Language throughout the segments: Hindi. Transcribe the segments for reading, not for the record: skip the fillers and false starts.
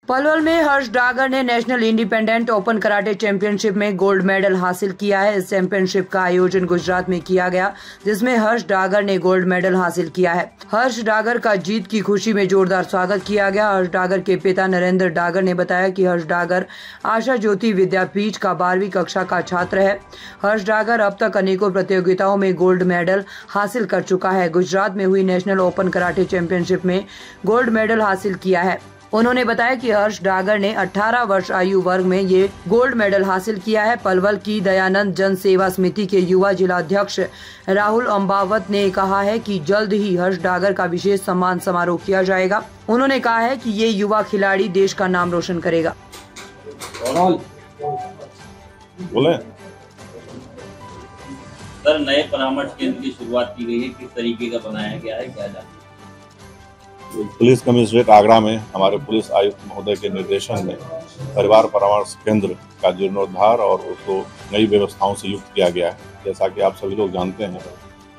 पलवल में हर्ष डागर ने national independent open karate championship में गोल्ड मेडल हासिल किया है। इस चैंपियनशिप का आयोजन गुजरात में किया गया, जिसमें हर्ष डागर ने गोल्ड मेडल हासिल किया है। हर्ष डागर का जीत की खुशी में जोरदार स्वागत किया गया। हर्ष डागर के पिता नरेंद्र डागर ने बताया कि हर्ष डागर आशा ज्योति विद्यापीठ का 12वीं कक्षा का छात्र है। हर्ष डागर अब तक अनेकों प्रतियोगिताओं में गोल्ड मेडल हासिल कर चुका है। गुजरात में हुई नेशनल ओपन कराटे चैंपियनशिप में गोल्ड मेडल हासिल किया है। उन्होंने बताया कि हर्ष डागर ने 18 वर्ष आयु वर्ग में ये गोल्ड मेडल हासिल किया है। पलवल की दयानंद जन सेवा समिति के युवा जिलाध्यक्ष राहुल अम्बावत ने कहा है कि जल्द ही हर्ष डागर का विशेष सम्मान समारोह किया जाएगा। उन्होंने कहा है कि ये युवा खिलाड़ी देश का नाम रोशन करेगा। सर, नए परामर्श केंद्र की शुरुआत की गई है, किस तरीके का बनाया गया है, क्या जाना? पुलिस कमिश्नरेट आगरा में हमारे पुलिस आयुक्त महोदय के निर्देशन में परिवार परामर्श केंद्र का जीर्णोद्धार और उसको नई व्यवस्थाओं से युक्त किया गया है। जैसा कि आप सभी लोग जानते हैं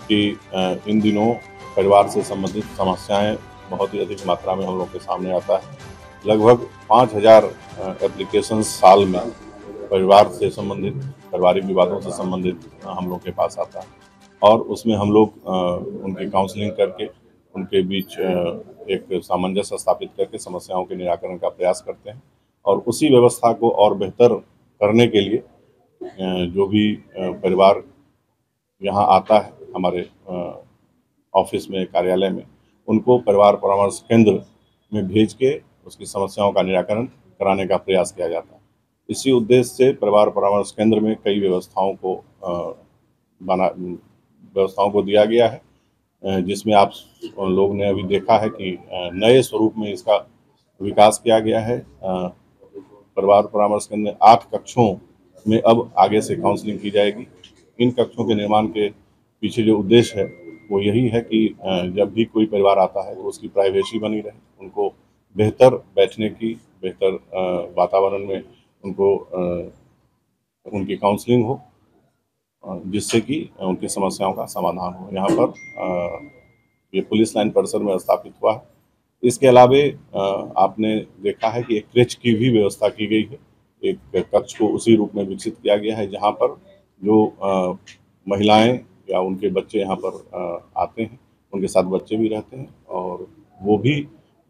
कि इन दिनों परिवार से संबंधित समस्याएं बहुत ही अधिक मात्रा में हम लोग के सामने आता है। लगभग 5000 एप्लीकेशन साल में परिवार से संबंधित, पारिवारिक विवादों से संबंधित हम लोग के पास आता है और उसमें हम लोग उनकी काउंसलिंग करके उनके बीच एक सामंजस्य स्थापित करके समस्याओं के निराकरण का प्रयास करते हैं और उसी व्यवस्था को और बेहतर करने के लिए जो भी परिवार यहाँ आता है हमारे ऑफिस में, कार्यालय में, उनको परिवार परामर्श केंद्र में भेज के उसकी समस्याओं का निराकरण कराने का प्रयास किया जाता है। इसी उद्देश्य से परिवार परामर्श केंद्र में कई व्यवस्थाओं को दिया गया है, जिसमें आप लोग ने अभी देखा है कि नए स्वरूप में इसका विकास किया गया है। परिवार परामर्श केंद्र में 8 कक्षों में अब आगे से काउंसलिंग की जाएगी। इन कक्षों के निर्माण के पीछे जो उद्देश्य है वो यही है कि जब भी कोई परिवार आता है तो उसकी प्राइवेसी बनी रहे, उनको बेहतर बैठने की, बेहतर वातावरण में उनको उनकी काउंसलिंग हो, जिससे कि उनकी समस्याओं का समाधान हो। यहाँ पर ये पुलिस लाइन परिसर में स्थापित हुआ है। इसके अलावे आपने देखा है कि एक क्रेच की भी व्यवस्था की गई है। एक कक्ष को उसी रूप में विकसित किया गया है जहाँ पर जो महिलाएं या उनके बच्चे यहाँ पर आते हैं, उनके साथ बच्चे भी रहते हैं और वो भी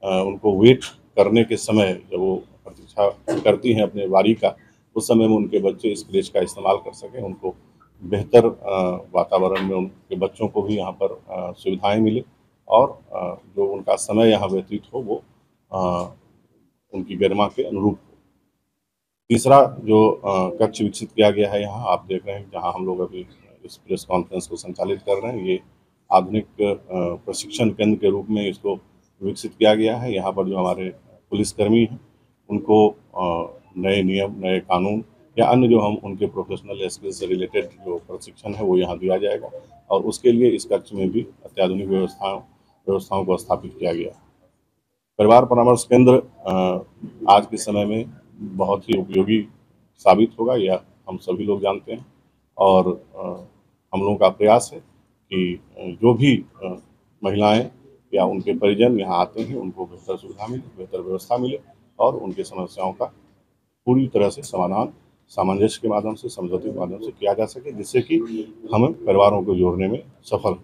उनको वेट करने के समय जब वो प्रतीक्षा करती हैं अपने बारी का, उस समय में उनके बच्चे इस क्रेच का इस्तेमाल कर सकें, उनको बेहतर वातावरण में उनके बच्चों को भी यहाँ पर सुविधाएं मिले और जो उनका समय यहाँ व्यतीत हो वो उनकी गरिमा के अनुरूप हो। तीसरा जो कक्ष विकसित किया गया है यहाँ आप देख रहे हैं, जहाँ हम लोग अभी इस प्रेस कॉन्फ्रेंस को संचालित कर रहे हैं, ये आधुनिक प्रशिक्षण केंद्र के रूप में इसको विकसित किया गया है। यहाँ पर जो हमारे पुलिसकर्मी हैं उनको नए नियम, नए कानून या अन्य जो हम उनके प्रोफेशनल स्किल्स से रिलेटेड जो प्रशिक्षण है वो यहाँ दिया जाएगा और उसके लिए इस कक्ष में भी अत्याधुनिक व्यवस्थाओं को स्थापित किया गया। परिवार परामर्श केंद्र आज के समय में बहुत ही उपयोगी साबित होगा, यह हम सभी लोग जानते हैं और हम लोगों का प्रयास है कि जो भी महिलाएं या उनके परिजन यहाँ आते हैं उनको बेहतर सुविधा मिले, बेहतर व्यवस्था मिले और उनकी समस्याओं का पूरी तरह से समाधान सामंजस्य के माध्यम से, समझौते के माध्यम से किया जा सके, जिससे कि हम परिवारों को जोड़ने में सफल